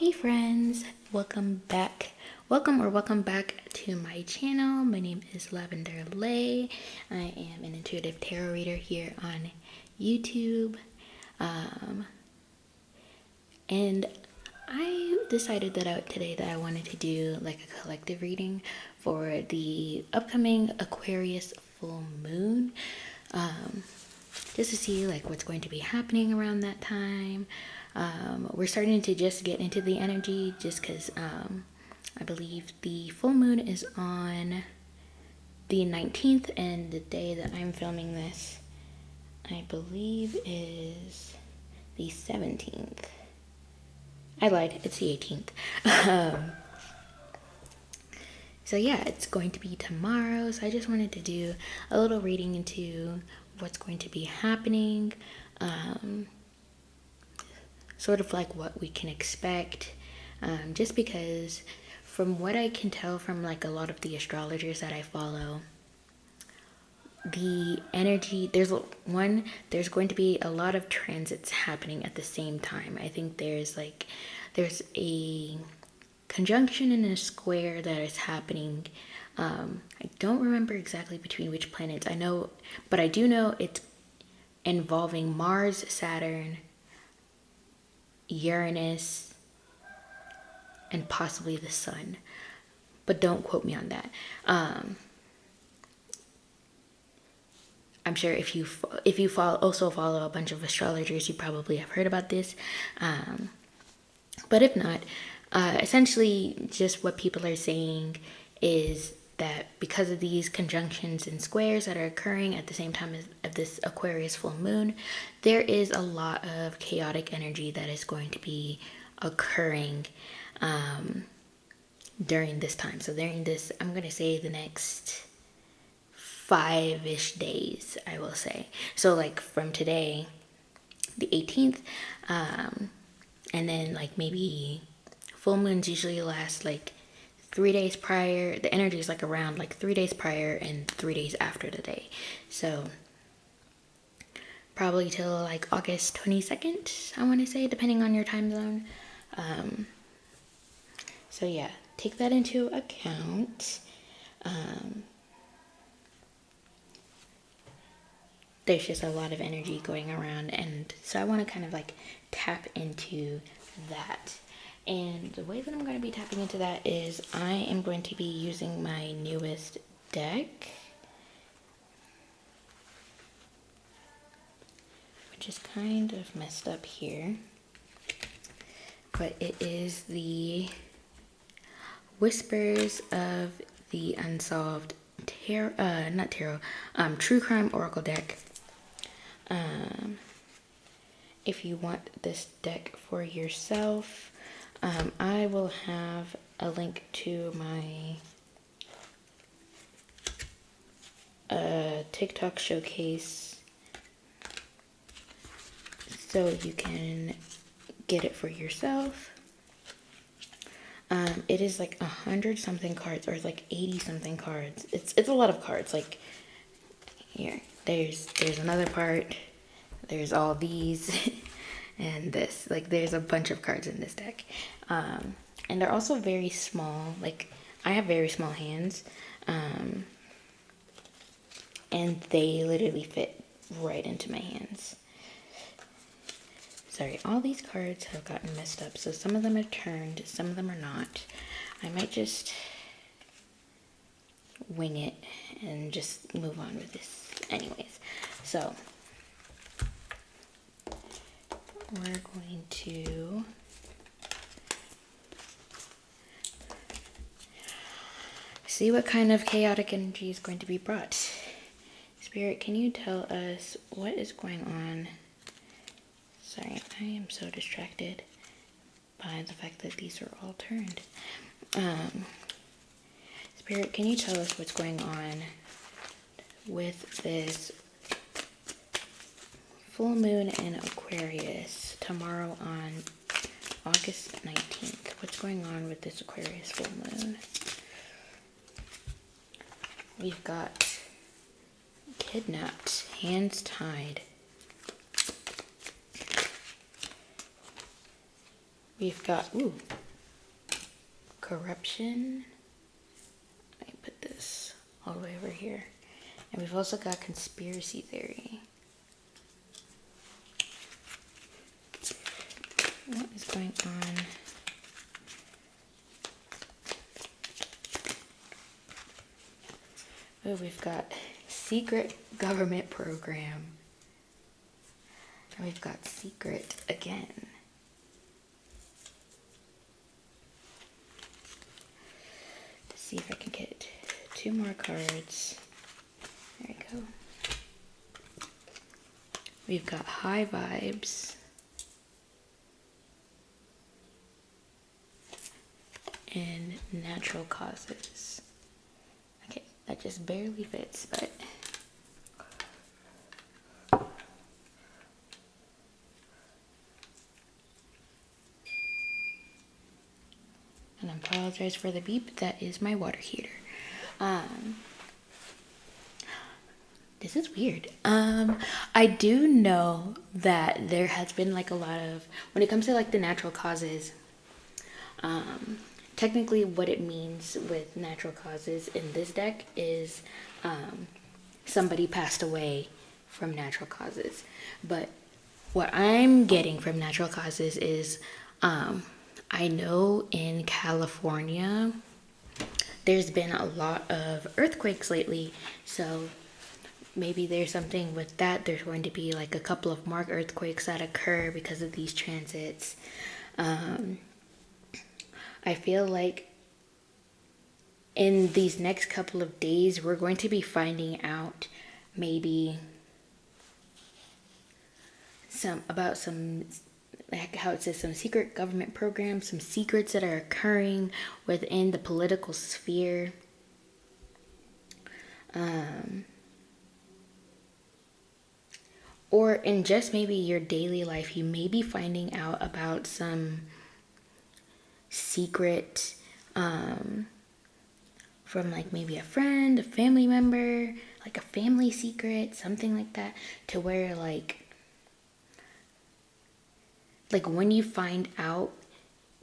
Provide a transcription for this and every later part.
Hey friends, welcome back to my channel. My name is Lavender Lay. I am an intuitive tarot reader here on YouTube. And I decided today that I wanted to do like a collective reading for the upcoming Aquarius full moon. Just to see like what's going to be happening around that time. We're starting to just get into the energy just because I believe the full moon is on the 19th, and the day that I'm filming this I believe is the 17th. I lied, it's the 18th. So yeah, it's going to be tomorrow, so I just wanted to do a little reading into what's going to be happening, sort of like what we can expect, just because from what I can tell from like a lot of the astrologers that I follow, the energy, there's going to be a lot of transits happening at the same time. I think there's a conjunction and a square that is happening. I don't remember exactly between which planets. But I do know it's involving Mars, Saturn, Uranus, and possibly the Sun. But don't quote me on that. I'm sure if you also follow a bunch of astrologers, you probably have heard about this. But if not, essentially just what people are saying is that because of these conjunctions and squares that are occurring at the same time as this Aquarius full moon, there is a lot of chaotic energy that is going to be occurring during this time. So during this, I'm going to say the next 5-ish days, I will say. So like from today, the 18th, and then like maybe full moons usually last like 3 days prior. The energy is like around like 3 days prior and 3 days after the day. So probably till like August 22nd, I want to say, depending on your time zone. So yeah, take that into account. There's just a lot of energy going around, and so I want to kind of like tap into that. And the way that I'm going to be tapping into that is I am going to be using my newest deck, which is kind of messed up here, but it is the Whispers of the Unsolved True Crime Oracle deck. If you want this deck for yourself, I will have a link to my TikTok showcase so you can get it for yourself. It is like 100 something cards, or like 80 something cards. It's a lot of cards. Like here, there's another part. There's all these and this. Like there's a bunch of cards in this deck. And they're also very small. Like I have very small hands. And they literally fit right into my hands. Sorry, all these cards have gotten messed up. So some of them are turned, some of them are not. I might just wing it and just move on with this anyways. So we're going to see what kind of chaotic energy is going to be brought. Spirit, can you tell us what is going on? Sorry, I am so distracted by the fact that these are all turned. Spirit, can you tell us what's going on with this full moon in Aquarius tomorrow on August 19th? What's going on with this Aquarius full moon? We've got kidnapped, hands tied. We've got, corruption. Let me put this all the way over here. And we've also got conspiracy theory. What is going on? Oh, we've got secret government program. And we've got secret again. Let's see if I can get 2 more cards. There we go. We've got high vibes. And natural causes. Okay, that just barely fits, but and I apologize for the beep. That is my water heater. This is weird. I do know that there has been like a lot of, when it comes to like the natural causes, technically what it means with natural causes in this deck is somebody passed away from natural causes. But what I'm getting from natural causes is I know in California there's been a lot of earthquakes lately, so maybe there's something with that. There's going to be like a couple of marked earthquakes that occur because of these transits. I feel like in these next couple of days, we're going to be finding out maybe about some, like how it says, some secret government programs, some secrets that are occurring within the political sphere. Or in just maybe your daily life, you may be finding out about some secret from like maybe a friend, a family member, like a family secret, something like that, to where like when you find out,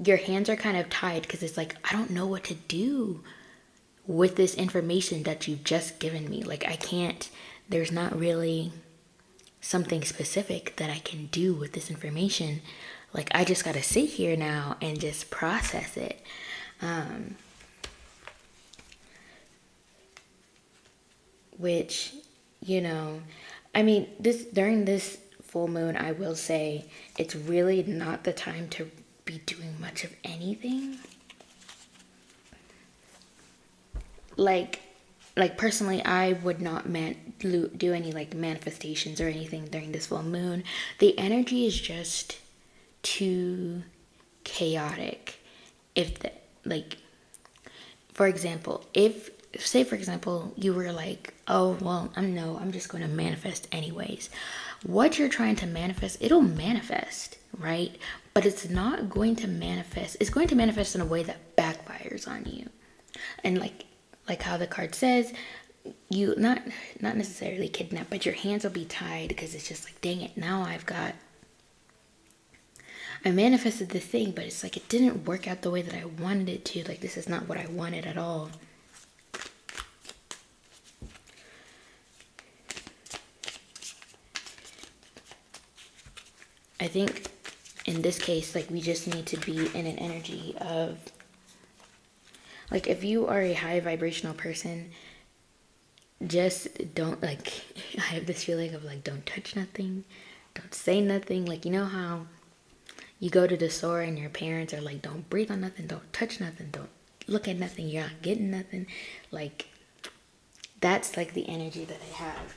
your hands are kind of tied because it's like, I don't know what to do with this information that you've just given me. Like I can't, there's not really something specific that I can do with this information. Like I just gotta sit here now and just process it. Which, you know, I mean, during this full moon, I will say it's really not the time to be doing much of anything. Like personally, I would not do any like manifestations or anything during this full moon. The energy is just too chaotic. For example, say for example you were like, oh well, I'm just going to manifest anyways. What you're trying to manifest, it'll manifest, right? But it's not going to manifest. It's going to manifest in a way that backfires on you. And like how the card says, you not necessarily kidnapped, but your hands will be tied because it's just like, dang it, now I manifested this thing, but it's like it didn't work out the way that I wanted it to. Like this is not what I wanted at all. I think in this case, like we just need to be in an energy of, like if you are a high vibrational person, just don't, like, I have this feeling of like, don't touch nothing, don't say nothing. Like, you know how you go to the store and your parents are like, don't breathe on nothing, don't touch nothing, don't look at nothing, you're not getting nothing. Like, that's like the energy that I have.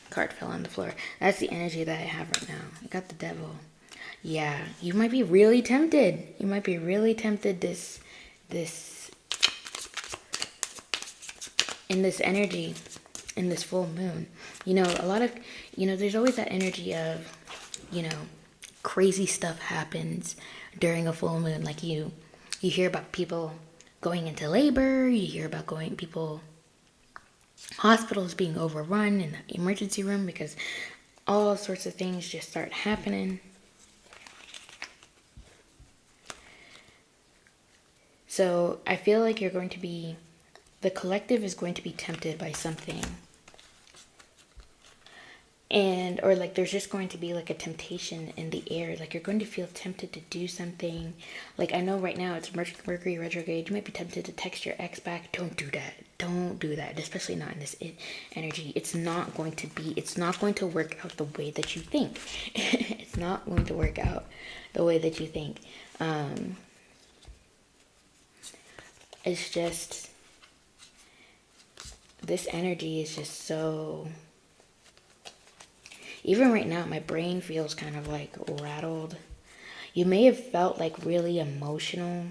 Card fell on the floor. That's the energy that I have right now. I got the devil. Yeah, you might be really tempted. You might be really tempted in this energy, in this full moon. You know, a lot of, there's always that energy of, crazy stuff happens during a full moon. Like you hear about people going into labor, you hear about hospitals being overrun in the emergency room because all sorts of things just start happening. So I feel like the collective is going to be tempted by something. Or like there's just going to be like a temptation in the air. Like you're going to feel tempted to do something. Like I know right now it's Mercury retrograde. You might be tempted to text your ex back. Don't do that. Don't do that. Especially not in this energy. It's not going to work out the way that you think. It's not going to work out the way that you think. It's just, this energy is just so, even right now, my brain feels kind of like rattled. You may have felt like really emotional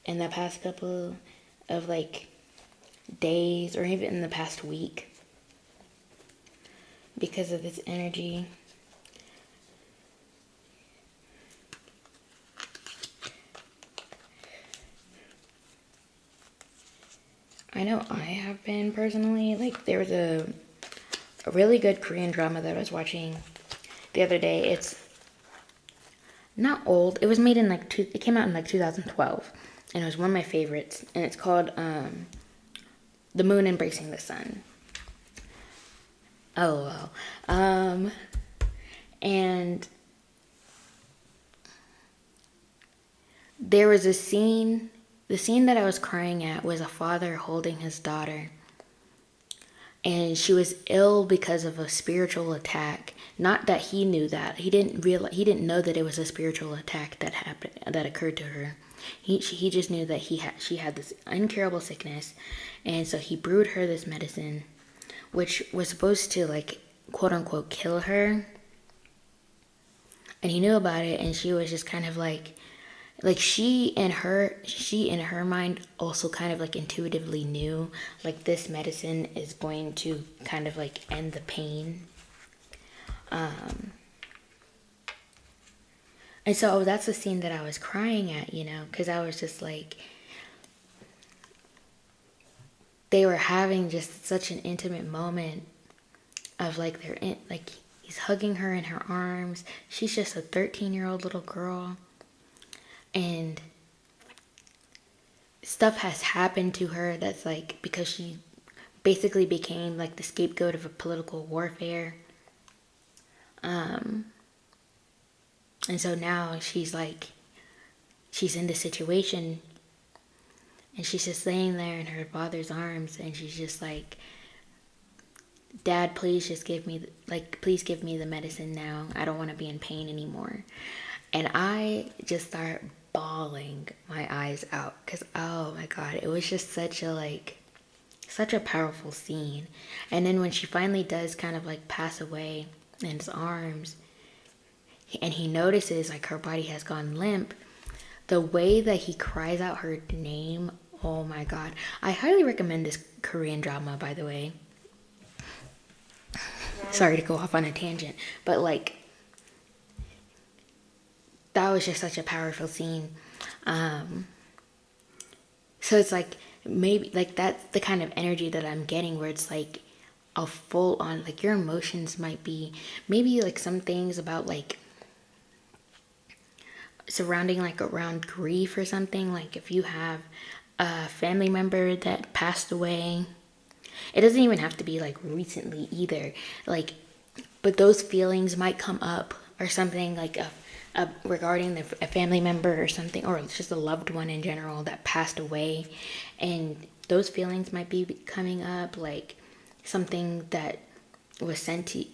in the past couple of like days, or even in the past week, because of this energy. I know I have been personally. Like there was a really good Korean drama that I was watching the other day. It's not old. It was made in it came out in like 2012, and it was one of my favorites. And it's called The Moon Embracing the Sun. Oh well. And there was a scene. The scene that I was crying at was a father holding his daughter. And she was ill because of a spiritual attack. Not that he knew that. He didn't know that it was a spiritual attack that occurred to her. He just knew that she had this incurable sickness, and so he brewed her this medicine, which was supposed to like quote unquote kill her. And he knew about it, and she was just kind of like she in her mind also kind of like intuitively knew like this medicine is going to kind of like end the pain. And so that's the scene that I was crying at, because I was just like, they were having just such an intimate moment of like he's hugging her in her arms. She's just a 13-year-old little girl. And stuff has happened to her that's like, because she basically became like the scapegoat of a political warfare. And so now she's in this situation, and she's just laying there in her father's arms, and she's just like, Dad, please give me the medicine now. I don't want to be in pain anymore. And I just start bawling my eyes out, because oh my god, it was just such a powerful scene. And then when she finally does kind of like pass away in his arms, and he notices like her body has gone limp, the way that he cries out her name, oh my god. I highly recommend this Korean drama, by the way. Sorry to go off on a tangent, but like, that was just such a powerful scene. So it's like, maybe like that's the kind of energy that I'm getting, where it's like a full on, like your emotions might be maybe like some things about like surrounding like around grief or something. Like if you have a family member that passed away, it doesn't even have to be like recently either, like, but those feelings might come up, or something like regarding a family member or something, or just a loved one in general that passed away, and those feelings might be coming up, like something that was sent to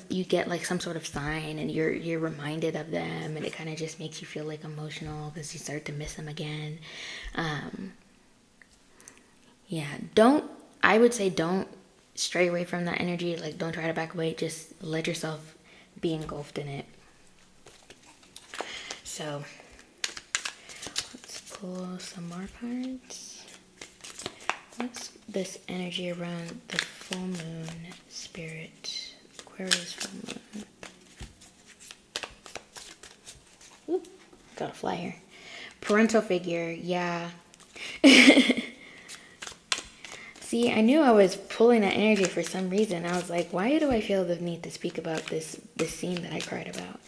you get like some sort of sign, and you're reminded of them, and it kind of just makes you feel like emotional because you start to miss them again. I would say don't stray away from that energy. Like, don't try to back away. Just let yourself be engulfed in it. So let's pull some more cards. What's this energy around the full moon spirit? Aquarius full moon. Ooh, got a flyer. Parental figure, yeah. See, I knew I was pulling that energy for some reason. I was like, why do I feel the need to speak about this scene that I cried about?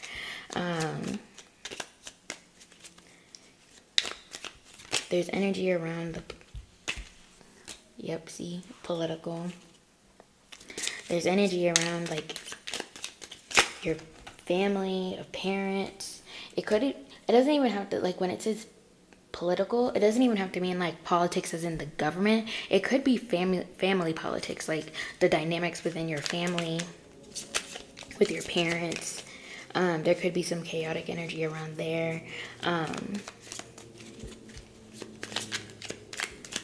There's energy around the, yep, see, political. There's energy around like your family, a parent. It doesn't even have to, like when it says political, it doesn't even have to mean like politics as in the government. It could be family politics, like the dynamics within your family, with your parents. There could be some chaotic energy around there.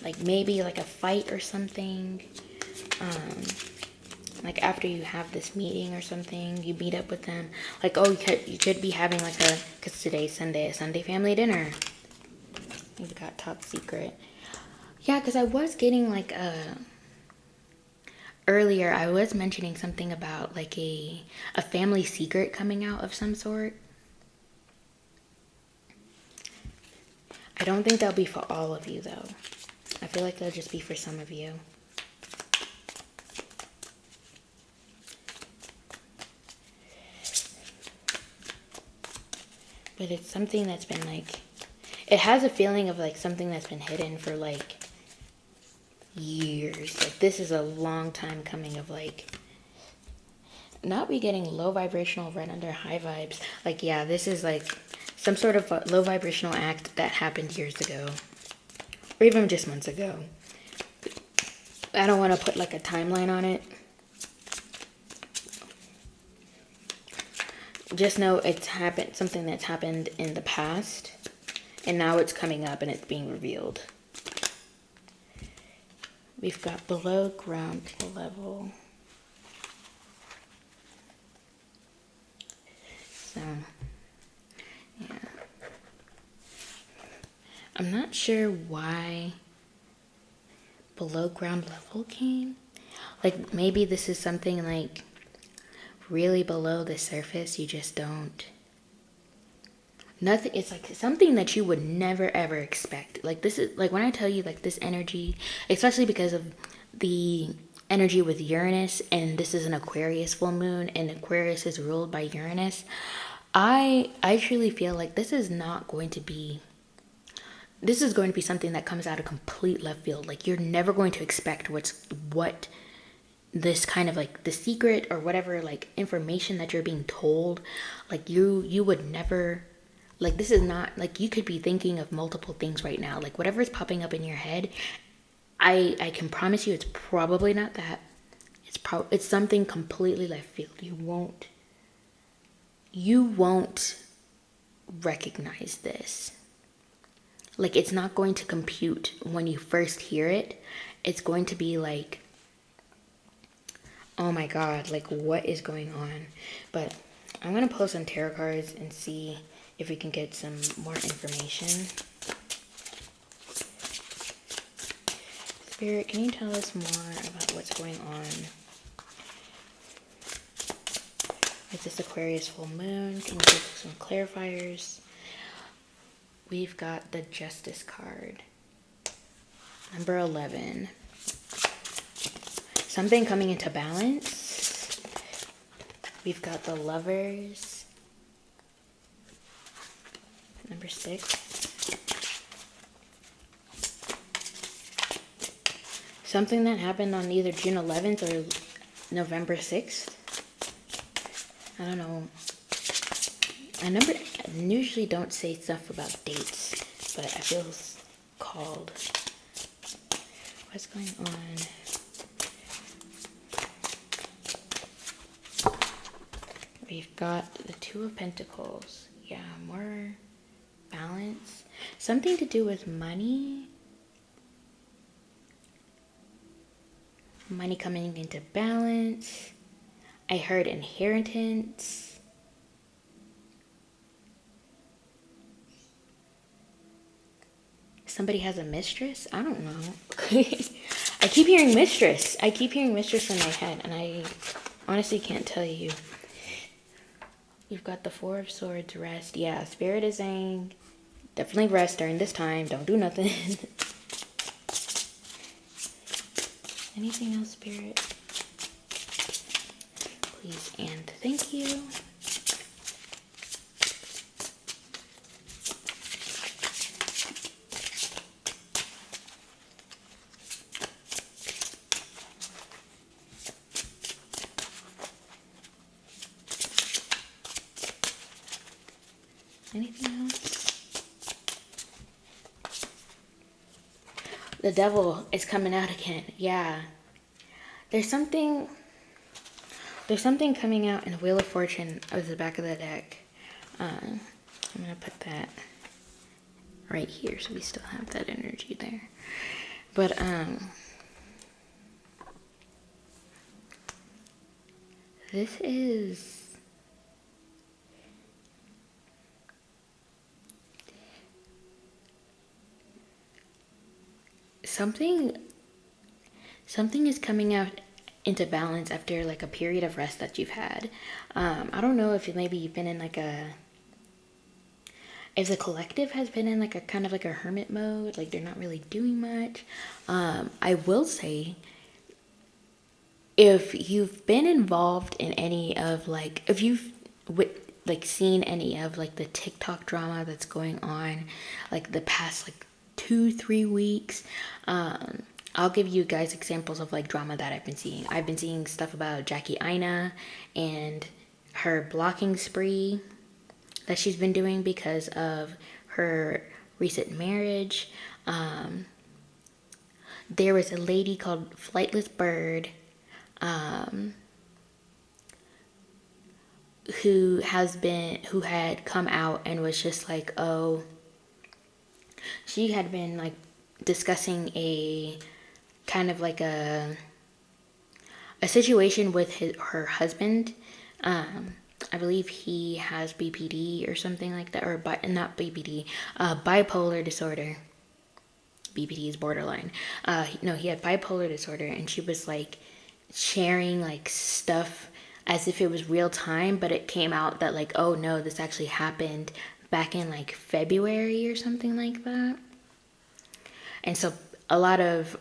Like maybe like a fight or something. Like after you have this meeting or something, you meet up with them. Like, oh, you could be having like a, because today's Sunday, a Sunday family dinner. You've got top secret. Yeah, because I was getting like earlier I was mentioning something about like a family secret coming out of some sort. I don't think that'll be for all of you though. I feel like they'll just be for some of you. But it's something that's been like, it has a feeling of like something that's been hidden for like years. Like this is a long time coming of like, not be getting low vibrational right under high vibes. Like, yeah, this is like some sort of low vibrational act that happened years ago. Or even just months ago. I don't want to put like a timeline on it. Just know it's happened, something that's happened in the past, and now it's coming up and it's being revealed. We've got below ground level. So, yeah. I'm not sure why below ground level came. Like maybe this is something like really below the surface, you just don't, nothing, it's like something that you would never ever expect. Like this is like when I tell you like this energy, especially because of the energy with Uranus, and this is an Aquarius full moon and Aquarius is ruled by Uranus, I truly feel like this is not going to be, this is going to be something that comes out of complete left field. Like you're never going to expect what this kind of like the secret or whatever like information that you're being told, like you would never, like this is not like, you could be thinking of multiple things right now, like whatever is popping up in your head, I can promise you it's probably not that. It's something completely left field. You won't recognize this. Like it's not going to compute when you first hear it. It's going to be like, oh my god, like what is going on? But I'm gonna pull some tarot cards and see if we can get some more information. Spirit, can you tell us more about what's going on with this Aquarius full moon? Can you give some clarifiers? We've got the Justice card. Number 11. Something coming into balance. We've got the Lovers. Number 6. Something that happened on either June 11th or November 6th. I don't know. I usually don't say stuff about dates, but I feel called. What's going on? We've got the Two of Pentacles. Yeah, more balance. Something to do with money. Money coming into balance. I heard inheritance. Somebody has a mistress? I don't know. I keep hearing mistress. I keep hearing mistress in my head, and I honestly can't tell you. You've got the Four of Swords, rest. Yeah, Spirit is saying definitely rest during this time. Don't do nothing. Anything else, Spirit? Please and thank you. Anything else? The devil is coming out again. Yeah. There's something coming out in the Wheel of Fortune of the back of the deck. I'm going to put that right here so we still have that energy there. But, this is something is coming out into balance after like a period of rest that you've had. I don't know if maybe you've been in like if the collective has been in like a kind of like a hermit mode, like they're not really doing much. I will say, if you've been involved in any of like, if you've like seen any of like the TikTok drama that's going on like the past like 2-3 weeks, I'll give you guys examples of like drama that I've been seeing. I've been seeing stuff about Jackie Aina and her blocking spree that she's been doing because of her recent marriage. There was a lady called Flightless Bird, who had come out and was just like, oh, she had been like discussing a kind of like a situation with her husband. I believe he has BPD or something like that, or not BPD, bipolar disorder. BPD is borderline. No, he had bipolar disorder, and she was like sharing like stuff as if it was real time, but it came out that like, oh no, this actually happened back in like February or something like that. And so a lot of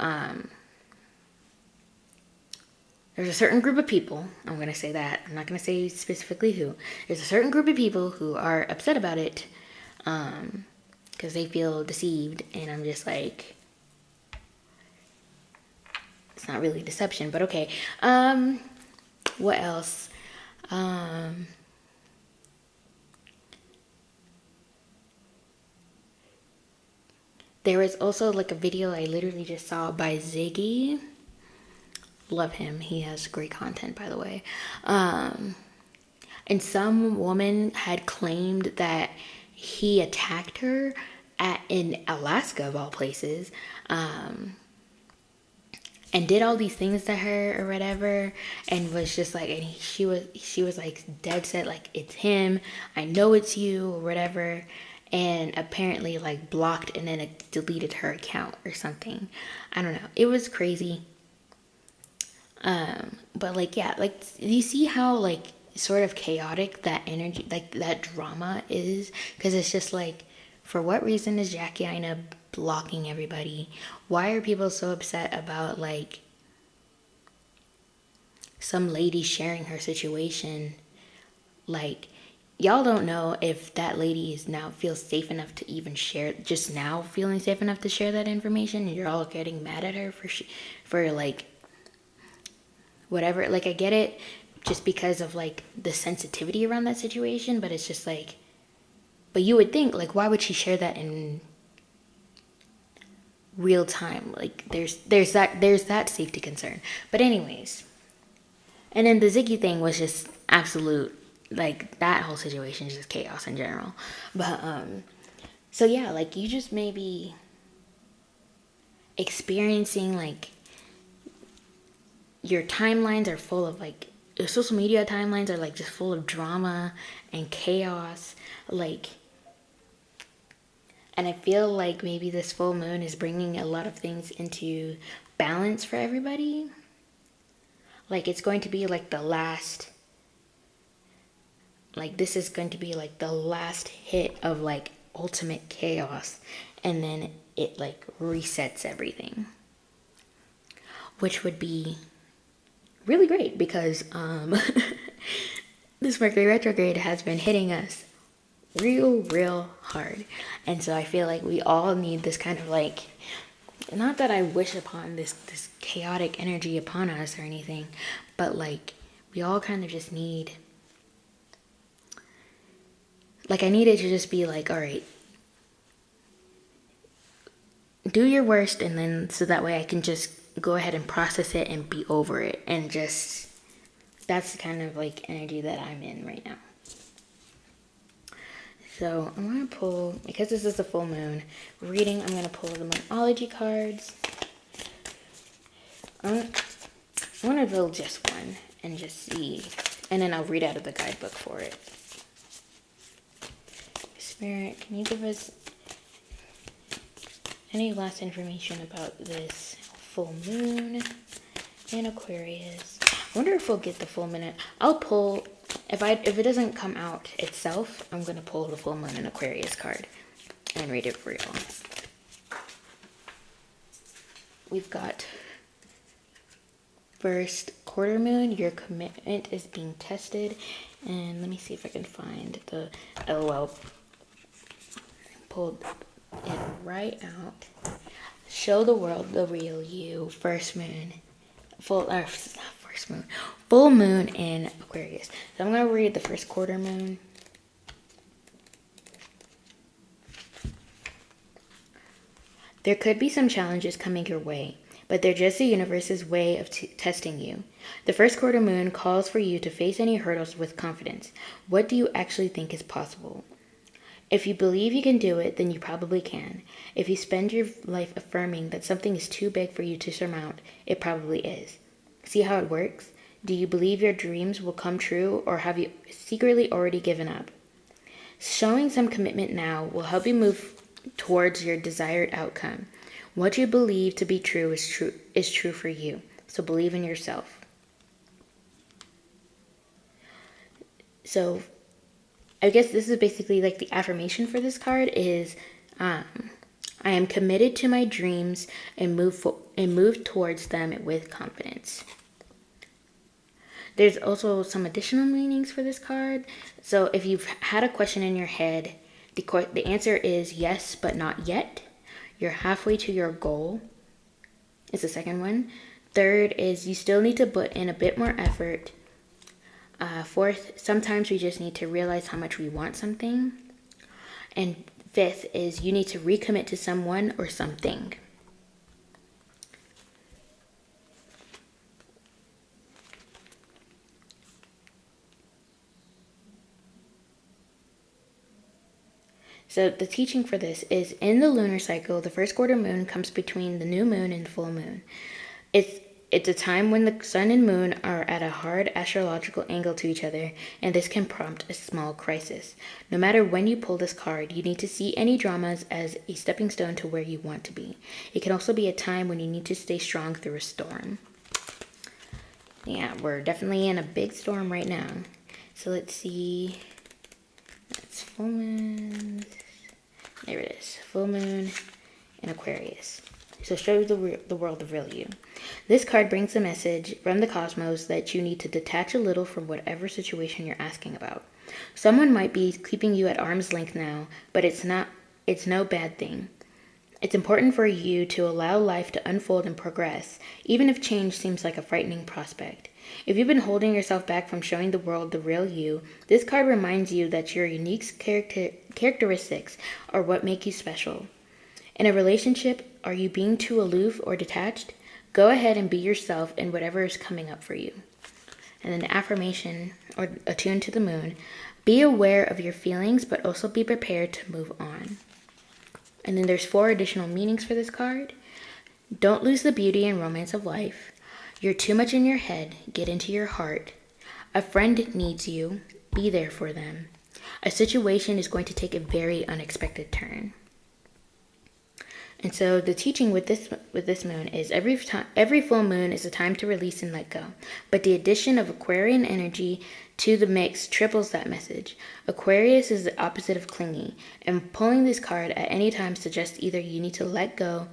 there's a certain group of people, I'm going to say that, I'm not going to say specifically who, there's a certain group of people who are upset about it because they feel deceived, and I'm just like, it's not really deception, but okay. What else? There was also like a video I literally just saw by Ziggy. Love him. He has great content, by the way. And some woman had claimed that he attacked her in Alaska, of all places, and did all these things to her or whatever, and was just like, and she was like dead set, like, it's him, I know it's you, or whatever, and apparently like blocked and then it deleted her account or something. I don't know. It was crazy. But like, yeah, like, you see how like sort of chaotic that energy, like that drama is, because it's just like, for what reason is Jackie Aina blocking everybody? Why are people so upset about like some lady sharing her situation? Like, y'all don't know if that lady is now feels safe enough to even share, just now feeling safe enough to share that information, and you're all getting mad at her for like whatever. Like, I get it just because of like the sensitivity around that situation, but it's just like, but you would think, like, why would she share that in real time? Like, there's that safety concern. But anyways, and then the Ziggy thing was just absolute, like, that whole situation is just chaos in general. But so yeah, like, you just may be experiencing like, your timelines are full of like, your social media timelines are like just full of drama and chaos, like. And I feel like maybe this full moon is bringing a lot of things into balance for everybody. Like, it's going to be like the last, like, this is going to be like the last hit of like ultimate chaos. And then it like resets everything. Which would be really great because this Mercury retrograde has been hitting us real hard, and so I feel like we all need this kind of like, not that I wish upon this chaotic energy upon us or anything, but like, we all kind of just need like I needed to just be like, all right, do your worst, and then so that way I can just go ahead and process it and be over it, and just, that's the kind of like energy that I'm in right now. So I'm going to pull, because this is the full moon reading, I'm going to pull the Moonology cards. I want to build just one and just see, and then I'll read out of the guidebook for it. Spirit, can you give us any last information about this full moon in Aquarius? I wonder if we'll get the full moon. I'll pull, if it doesn't come out itself, I'm going to pull the full moon in Aquarius card and read it for y'all. We've got first quarter moon, your commitment is being tested. And let me see if I can find the LOL. Pulled it right out. Show the world the real you. First moon. Full moon in Aquarius. So I'm going to read the first quarter moon. There could be some challenges coming your way, but they're just the universe's way of testing you. The first quarter moon calls for you to face any hurdles with confidence. What do you actually think is possible? If you believe you can do it, then you probably can. If you spend your life affirming that something is too big for you to surmount, it probably is. See how it works? Do you believe your dreams will come true, or have you secretly already given up? Showing some commitment now will help you move towards your desired outcome. What you believe to be true is true for you. So believe in yourself. So I guess this is basically like the affirmation for this card is, I am committed to my dreams and move towards them with confidence. There's also some additional meanings for this card. So if you've had a question in your head, the answer is yes, but not yet. You're halfway to your goal is the second one. Third is you still need to put in a bit more effort. Fourth, sometimes we just need to realize how much we want something. And fifth is you need to recommit to someone or something. So the teaching for this is, in the lunar cycle, the first quarter moon comes between the new moon and the full moon. It's a time when the sun and moon are at a hard astrological angle to each other, and this can prompt a small crisis. No matter when you pull this card, you need to see any dramas as a stepping stone to where you want to be. It can also be a time when you need to stay strong through a storm. Yeah, we're definitely in a big storm right now. So let's see. That's full moon. There it is. Full moon in Aquarius. So show the world the real you. This card brings a message from the cosmos that you need to detach a little from whatever situation you're asking about. Someone might be keeping you at arm's length now, but it's no bad thing. It's important for you to allow life to unfold and progress, even if change seems like a frightening prospect. If you've been holding yourself back from showing the world the real you, this card reminds you that your unique characteristics are what make you special. In a relationship, are you being too aloof or detached? Go ahead and be yourself in whatever is coming up for you. And then the affirmation, or attuned to the moon, be aware of your feelings, but also be prepared to move on. And then there's 4 additional meanings for this card. Don't lose the beauty and romance of life. You're too much in your head. Get into your heart. A friend needs you. Be there for them. A situation is going to take a very unexpected turn. And so the teaching with this moon is every full moon is a time to release and let go. But the addition of Aquarian energy to the mix triples that message. Aquarius is the opposite of clingy, and pulling this card at any time suggests either you need to let go,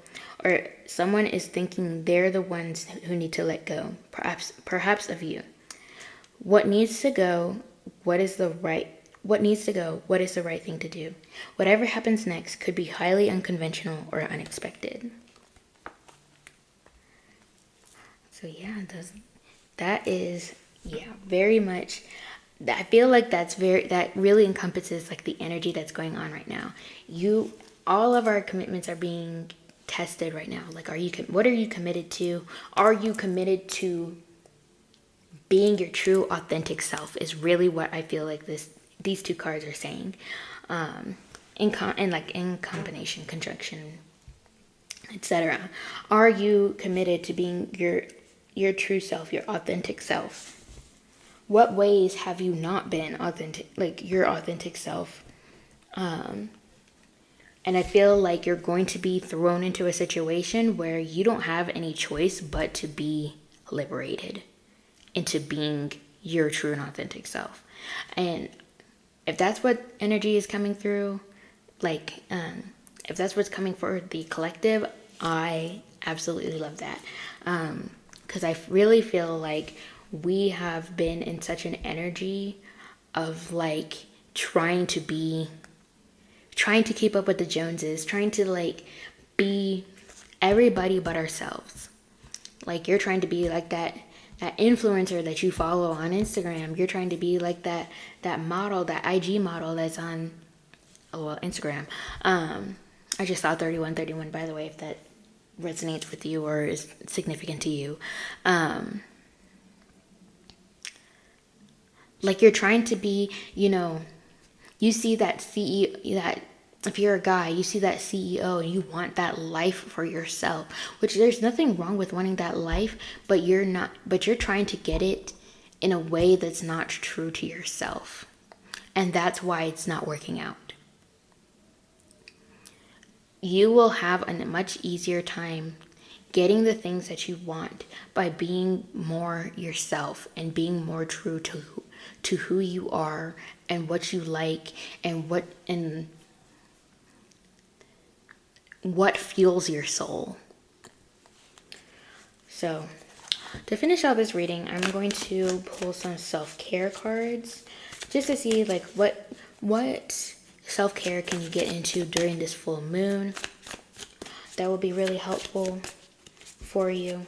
or someone is thinking they're the ones who need to let go, perhaps of you. What needs to go? What is the right thing to do? Whatever happens next could be highly unconventional or unexpected. So yeah, that is very much. I feel like that really encompasses like the energy that's going on right now. All of our commitments are being tested right now. Like, what are you committed to? Are you committed to being your true authentic self? Is really what I feel like these two cards are saying. In combination, conjunction, etc. Are you committed to being your true self, your authentic self? What ways have you not been authentic, like your authentic self? And I feel like you're going to be thrown into a situation where you don't have any choice but to be liberated into being your true and authentic self. And if that's what energy is coming through, like, if that's what's coming for the collective, I absolutely love that. Because I really feel like we have been in such an energy of like trying to keep up with the Joneses, trying to like be everybody but ourselves. Like, you're trying to be like that influencer that you follow on Instagram. You're trying to be like that model, that IG model that's on Instagram. I just saw 3131, by the way, if that resonates with you or is significant to you. Like, you're trying to be, you see that CEO, that if you're a guy, you see that CEO and you want that life for yourself, which there's nothing wrong with wanting that life, but you're trying to get it in a way that's not true to yourself. And that's why it's not working out. You will have a much easier time getting the things that you want by being more yourself and being more true to who you are and what you like and what fuels your soul. So, to finish out this reading, I'm going to pull some self-care cards just to see like what self-care can you get into during this full moon. That will be really helpful for you.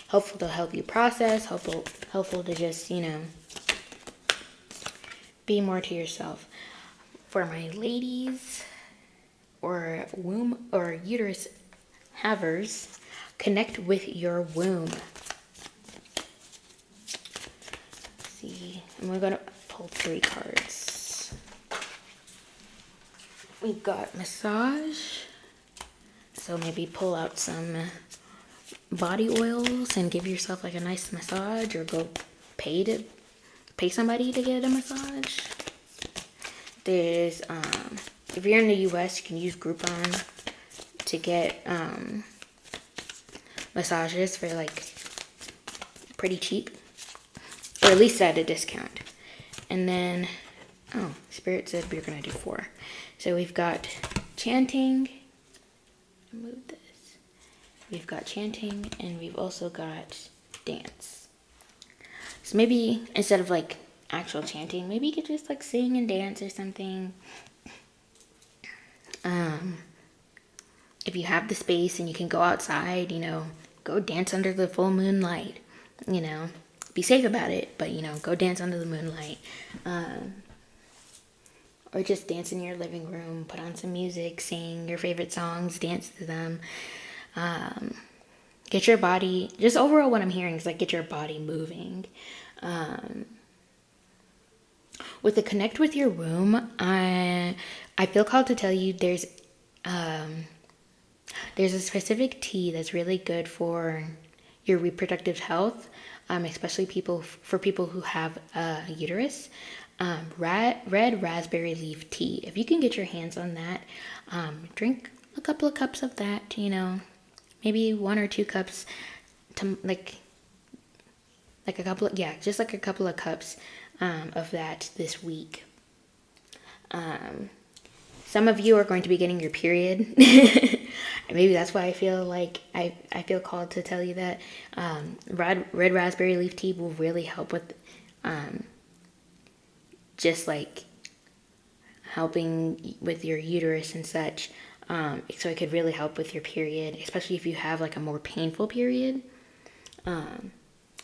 Helpful to help you process, helpful to just, be more to yourself. For my ladies or womb or uterus havers, connect with your womb. Let's see, and we're gonna pull 3 cards. We've got massage. So maybe pull out some body oils and give yourself like a nice massage, or go pay somebody to get a massage. There's if you're in the US, you can use Groupon to get massages for like pretty cheap, or at least at a discount. And then Spirit said we were gonna do 4. So we've got chanting. Move this. We've got chanting, and we've also got dance. So maybe instead of like actual chanting, maybe you could just like sing and dance or something. If you have the space and you can go outside, go dance under the full moonlight. Be safe about it, but go dance under the moonlight. Or just dance in your living room, put on some music, sing your favorite songs, dance to them. Get your body, just overall what I'm hearing is like get your body moving. With the connect with your womb, I feel called to tell you there's a specific tea that's really good for your reproductive health, especially for people who have a uterus. Red raspberry leaf tea. If you can get your hands on that, drink a couple of cups of that, maybe 1 or 2 cups to like a couple of, just like a couple of cups of that this week. Some of you are going to be getting your period. Maybe that's why I feel like I feel called to tell you that red raspberry leaf tea will really help with just like helping with your uterus and such. So it could really help with your period, especially if you have like a more painful period.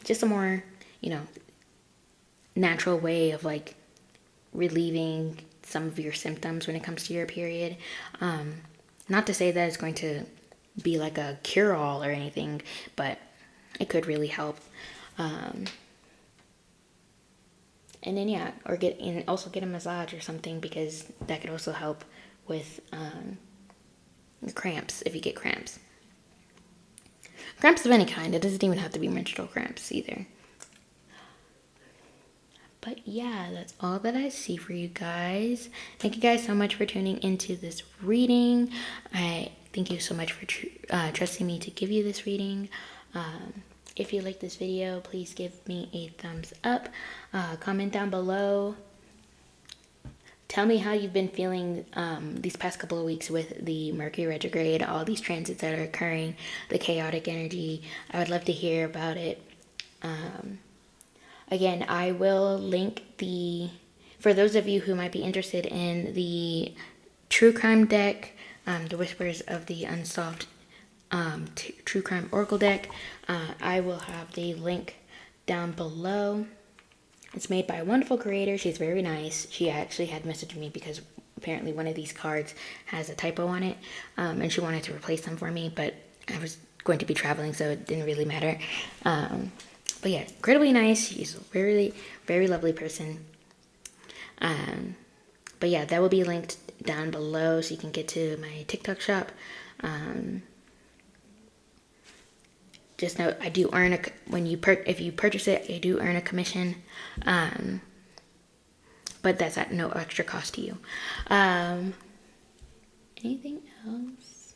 Just a more, natural way of like relieving some of your symptoms when it comes to your period. Not to say that it's going to be like a cure-all or anything, but it could really help. And then yeah, or also get a massage or something, because that could also help with cramps if you get cramps. Cramps of any kind. It doesn't even have to be menstrual cramps either. But yeah, that's all that I see for you guys. Thank you guys so much for tuning into this reading. I thank you so much for trusting me to give you this reading. If you like this video, please give me a thumbs up. Comment down below. Tell me how you've been feeling these past couple of weeks with the Mercury retrograde, all these transits that are occurring, the chaotic energy. I would love to hear about it. Again, I will link for those of you who might be interested in the True Crime deck, the Whispers of the Unsolved True Crime Oracle deck, I will have the link down below. It's made by a wonderful creator. She's very nice. She actually had messaged me because apparently one of these cards has a typo on it, and she wanted to replace them for me, but I was going to be traveling, so it didn't really matter. But yeah, incredibly nice. She's a very, very lovely person. But yeah, that will be linked down below so you can get to my TikTok shop. Just note, I do earn if you purchase it, I do earn a commission. But that's at no extra cost to you. Anything else?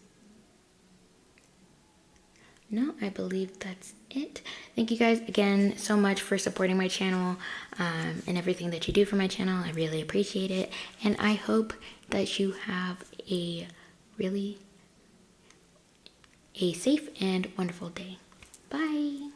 No, I believe that's it. Thank you guys again so much for supporting my channel and everything that you do for my channel. I really appreciate it. And I hope that you have a safe and wonderful day. Bye.